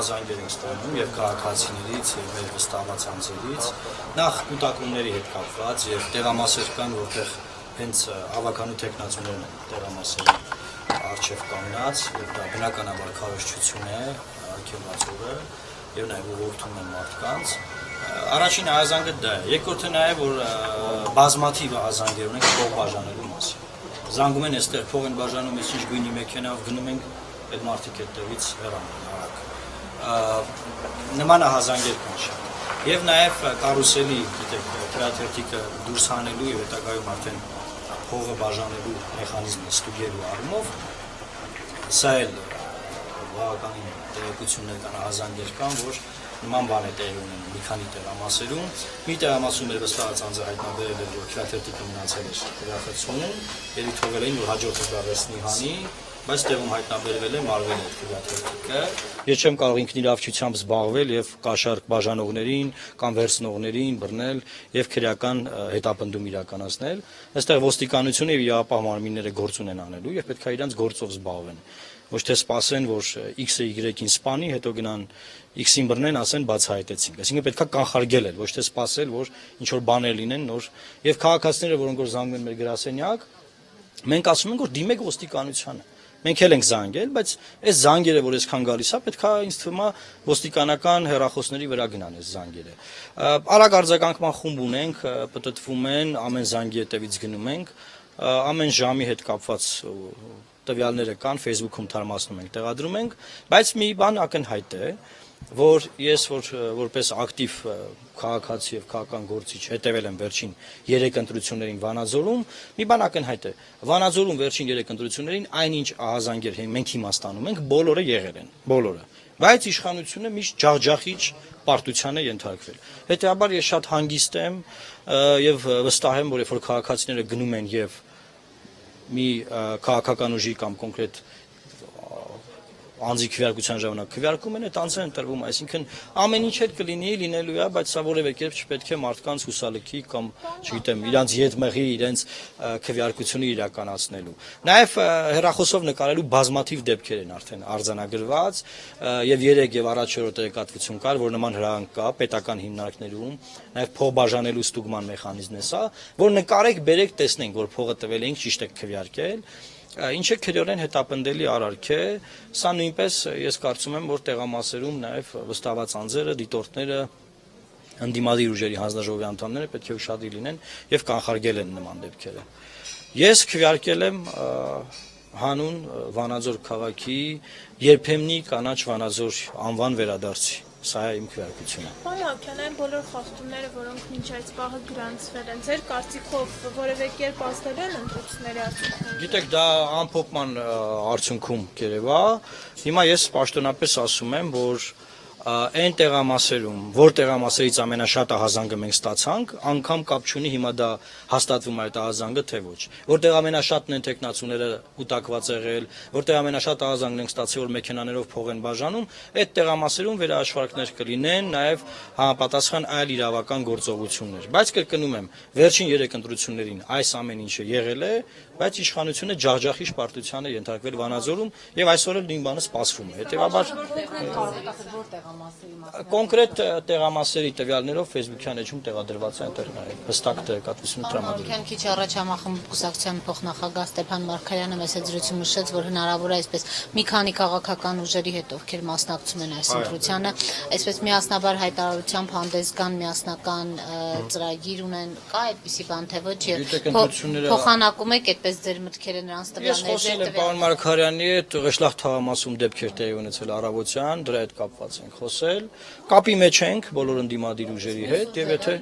Զանգեր ենք ստանում եւ քաղաքացիներից եւ մեր վստահված անձերից նախ կուտակումների հետ կապված եւ տեղամասեր կան, որտեղ հենց ավականու տեխնացուներն են տեղամասերի արժեվ կանգնած եւ դա բնականաբար քարոզչություն է, արգելվածողը եւ նաեւ ուղղորդում են մարդկանց։ Առաջին ազանգը դա է, երկրորդը նաեւ որ բազմաթիվ ազանգեր ունենք փող բաժանելու մասին։ Զանգում են այստեղ փող են բաժանում, ինչ գույնի մեքենայով գնում ենք, այդ մարդիկ այդտեղից հեռանում են արագ։ Նմանահազանգեր կան շատ եւ նաեւ կարուսելի, գիտեք, թրաթերթիկը դուրս հանելու եւ հետագայում արդեն փողը բաժանելու մեխանիզմը ստուգելու առումով սա էլ բավականին տեղեկություններ կան, հազանգեր կան, որ նման բան է տեղի ունենում մի քանի տեղամասերում։ Մի տեղամասում էր վստահած անձը հայտնաբերել էր, որ թրաթերթիկը մնացել էր հրախցությունում, երբ թողել էին, որ հաջորդը գարեսնի հանի, բայց տեղում հայտնաբերվել է մարվել է թրաթերթիկը։ Ես չեմ կարող ինքն իր ավչությամբ զբաղվել եւ կաշառք բաժանողներին կամ վերցնողներին բռնել եւ քրեական հետապնդում իրականացնել։ Այստեղ ոստիկանությունը եւ իրավապահ մարմինները գործ ունեն անելու եւ պետք է իրանց գործով զբաղվեն։ Ոչ թե սպասեն, որ X-ը Y-ին սպանի, հետո գնան X-ին բռնեն, ասեն բացահայտեցինք։ Այսինքն պետք է կանխարգել, ոչ թե սպասել, որ ինչ որ բաներ լինեն նոր։ Եվ քաղաքացիները, որոնք որ զանգում են մեր գրասենյակ, մենք ասում ենք, որ դիմեք ոստիկանությանը։ Մենք էլ ենք զանգել, բայց այս զանգերը, որ այսքան գալիս է, պետք է ինձ թվում է ոստիկանական հեռախոսների վրա գնան այս զանգերը։ Արագ արձագանքման խումբ ունենք, պտտվում են, ամեն զանգի հետևից գնում ենք, ամեն ժամի հետ կապված տվյալները կան, Facebook-ում թարմացնում ենք, տեղադրում ենք, բայց մի բան ակնհայտ է, որ ես որպես ակտիվ քաղաքացի եւ քաղաքական գործիչ հետեւել եմ վերջին 3 ընտրություններին Վանաձորում, մի բան ակնհայտ է։ Վանաձորում վերջին 3 ընտրություններին այնինչ ահազանգեր մենք իմաստանում ենք, բոլորը եղել են, բոլորը։ Բայց իշխանությունը միշտ ջախջախիչ պարտության է ենթարկվել։ Հետեւաբար ես շատ հանգիստ եմ եւ վստահ եմ, որ երբ որ քաղաքացիները գնում են եւ մի քաղաքական ուժի կամ կոնկրետ անձի քվեարկության ժամանակ քվեարկում են, այդ անձը ընտրվում, այսինքն ամեն ինչ էլ կլինի, լինելու է, բայց սա որևէ կերպ չպետք է մարդկանց հուսալքի կամ, չգիտեմ, իրանց ետմեղի, իրենց քվեարկությունը իրականացնելու։ Նաև հեռախոսով նկարելու բազմաթիվ դեպքեր են արդեն արձանագրված, եւ 3 եւ առաջորդ տեղեկատվություն կար, որ նման հրահանգ կա պետական հիմնարկներում, նաև փող բաժանելու ստուգման մեխանիզմն է սա, որ նկարեք, բերեք, տեսնենք, որ փողը տվել ենք, ճիշտ է քվեարկել։ Ինչը քրեորեն հետապնդելի արարք է, սա նույնպես ես կարծում եմ, որ տեղամասերում նաև վստահված անձերը, դիտորդները, ընդդիմադիր ուժերի հանձնաժողովի անդամները պետք է ուշադիր լինեն եւ կանխարգել են նման դեպքերը։ Ես քվեարկել եմ հանուն Վանաձոր քաղաքի երբեմնի կանաչ Վանաձոր անվան վերադարձի։ Սա է իմ քվեարկությունը։ Պարոն Ալքյան, այն բոլոր խախտումները, որոնք մինչ այս պահը գրանցվել են, ձեր կարծիքով որևէ կերպ ազդել են ընտրությունների արդյունքներին։ Գիտեք, դա ամփոփման արդյունքում կերևա։ Հիմա ես պաշտոնապես ասում եմ, որ այն տեղամասերում, որ տեղամասերից ամենաշատ ահազանգը մենք ստացանք, անգամ կապ չունի հիմա դա հաստատվում է այդ ահազանգը թե ոչ։ Որտեղ ամենաշատն են տեխնացուները կուտակված եղել, որտեղ ամենաշատ ահազանգն ենք ստացել, որ մեքենաներով փող են բաժանում, այդ տեղամասերում վերահաշվարկներ կլինեն, նաև համապատասխան այլ իրավական գործողություններ։ Բայց կրկնում եմ, վերջին 3 ընտրություններին այս ամեն ինչը եղել է, բայց իշխանությունը ջախջախի պարտության է ենթարկվել Վանաձորում եւ այսօր էլ նույն բանը սպասվում է։ Հետեւաբար կոնկրետ տեղամասերի տվյալներով Facebook-յան էջում տեղադրված է այնտեղ նաև հստակ տեղեկատվություն տրամադրել։ Ալքյան քիչ առաջ համախմբ կուսակցության փոխնախագահ Ստեփան Մարգարյանը մեծ զրույցում նշեց, որ հնարավոր է այսպես մի քանի քաղաքական ուժերի հետ ովքեր մասնակցում են այս ընտրությանը, այսպես միասնաբար հայտարարությամբ հանդես գան միասնական ծրագիր ունեն, կա այդպիսի բան թե ոչ եւ փոխանակում եք այդպես ձեր մտքերը նրանց տվյալները։ Ես խոսել եմ պարոն Մարգարյանի հետ Ղեշլախ թաղամասում դեպքեր տեղի ունեցել առավոտյան, դրա հետ կապված ենք խոսել, կապի մեջ ենք բոլոր ընդդիմադիր ուժերի հետ եւ եթե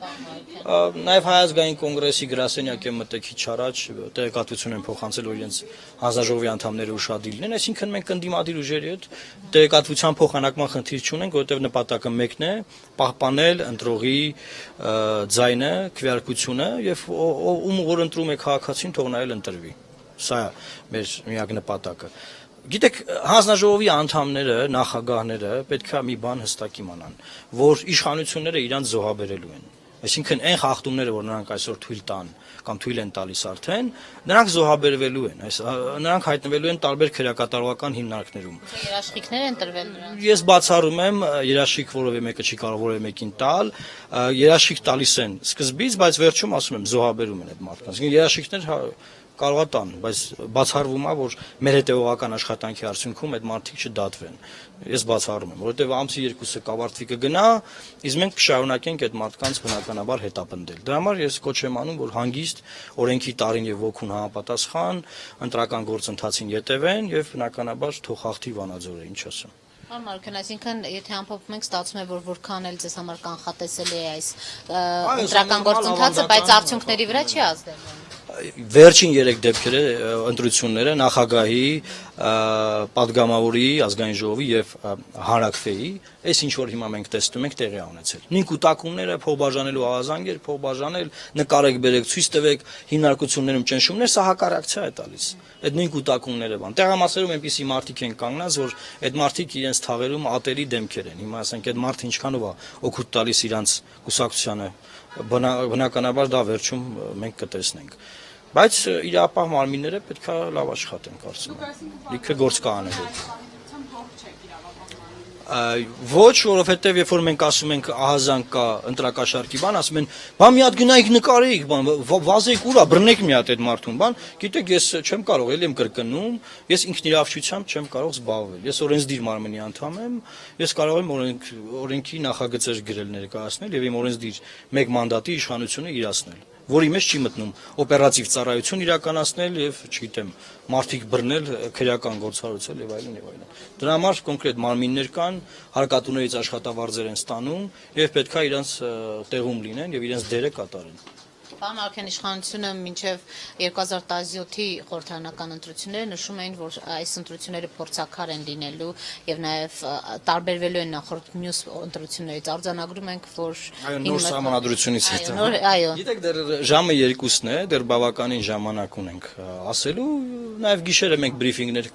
նաեւ Հայ ազգային կոնգրեսի գրասենյակը մտեք քիչ առաջ տեղեկատվություն են փոխանցել, որ իրենց հանձնաժողովի անդամները ուշադիր լինեն, այսինքն մենք ընդդիմադիր ուժերի հետ տեղեկատվության փոխանակման խնդիր չունենք, որովհետեւ նպատակը մեկն է՝ պահպանել ընտրողի ձայնը, քվեարկությունը եւ ում որ ընտրում է քաղաքացին, թող նա էլ ընտրվի։ Սա է մեր միակ նպատակը։ Գիտեք, հանձնաժողովի անդամները, նախագահները պետք է մի բան հստակ իմանան, որ իշխանությունները իրանց զոհաբերելու են։ Այսինքն այն խախտումները, որ նրանք այսօր թույլ տան կամ թույլ են տալիս արդեն, նրանք զոհաբերվելու են, նրանք հայտնվելու են տարբեր քրեակատարողական հիմնարկներում։ Երաշխիքներ են տրվել նրանց։ Ես բացառում եմ, երաշխիք որևէ մեկը չի կարող որևէ մեկին տալ, երաշխիք տալիս են սկզբից, բայց վերջում ասում եմ զոհաբերում են այդ մարդկանց։ Երաշխիքներ կարող է տան, բայց բացառվում է, որ մեր հետևողական աշխատանքի արդյունքում այդ մարդիկ չդատվեն։ Ես բացառում եմ, որովհետև ամսի 2-ը կավարտվի կգնա, իսկ մենք կշարունակենք այդ մարդկանց բնականաբար հետապնդել։ Դրա համար ես կոչ եմ անում, որ հանգիստ օրենքի տարին եւ ոգուն համապատասխան ընտրական գործընթացին ետևեն եւ բնականաբար թող հաղթի Վանաձորը, ինչ ասեմ։ Պարոն Ալքյան, այսինքն եթե ամփոփում ենք, ստացվում է, որ որքան էլ ձեզ համար կանխատեսելի է այս ընտրական գործընթացը, բայց արդյունքների վրա չի ազդել։ Վերջին 3 դեպքերը ընտրությունները նախագահի, падգամավորի, ազգային ժողովի եւ հանրակրվեի, այս ինչ որ հիմա մենք տեսնում ենք տեղի ունեցել։ Նույն կուտակումները, փոխբաժանելու ահազանգեր, փոխբաժանել, նկարեք, բերեք, ցույց տվեք, հիմնարկություններում ճնշումներ, սա հակարակցիա է տալիս։ Այդ նույն կուտակումները բան։ Տեղամասերում այնպիսի մարդիկ են կանգնած, որ այդ մարդիկ իրենց թաղերում ատելի դեմքեր են։ Հիմա ասենք այդ մարդը ինչքանով է օգուտ տալիս իրանց կուսակցությանը, բնականաբար դա վերջում մենք կտեսնենք։ Բայց իրապահ մարմինները պետք է լավ աշխատեն, կարծում եմ։ Լիքը գործ կա անելու։ Ոչ, որովհետև երբ որ մենք ասում ենք ահազանգ կա ընտրակաշառքի բան, ասում են, բա մի հատ գնայիք նկարեիք, բան, վազեիք ուրա, բռնեք մի հատ այդ մարդուն, բան, գիտեք, ես չեմ կարող, ելի եմ կրկնում, ես ինքնիրավչությամբ չեմ կարող զբաղվել։ Ես օրենսդիր մարմնի անդամ եմ, ես կարող եմ օրենքի նախագծեր գրել ներկայացնել եւ իմ օրենսդիր 1 մանդատի իշխանությունը իրացնել, որի մեջ չի մտնում օպերատիվ ծառայություն իրականացնել եւ, չգիտեմ, մարդիկ բռնել, քրեական գործառույթել եւ այլն եւ այլն։ Դրա համար կոնկրետ մարմիններ կան, հարկատուներից աշխատավարձեր են ստանում եւ պետքա իրենց տեղում լինեն եւ իրենց դերը կատարեն։ Պարոն Ալքյան, իշխանությունը մինչև 2017-ի խորհրդարանական ընտրությունները նշում էին, որ այս ընտրությունները փորձաքար են լինելու եւ նաեւ տարբերվելու են նախորդ մյուս ընտրություններից։ Արձանագրում ենք, որ նոր սահմանադրությունից հետո։ Այո։ Գիտեք, դեռ ժամը 2-ն է, դեռ բավականին ժամանակ ունենք ասելու, նաեւ գիշերը մենք բրիֆինգներ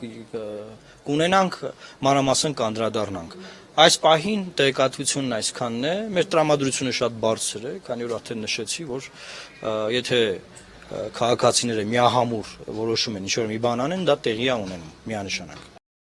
կունենանք, մանրամասն կանդրադառնանք։ Այս պահին տեղեկատվությունն այսքանն է, մեր տրամադրությունը շատ բարձր է, քանի որ արդեն նշեցի, որ եթե քաղաքացիները միահամուռ որոշում են ինչ-որ մի բան անեն, դա տեղի է ունենում միանշանակ։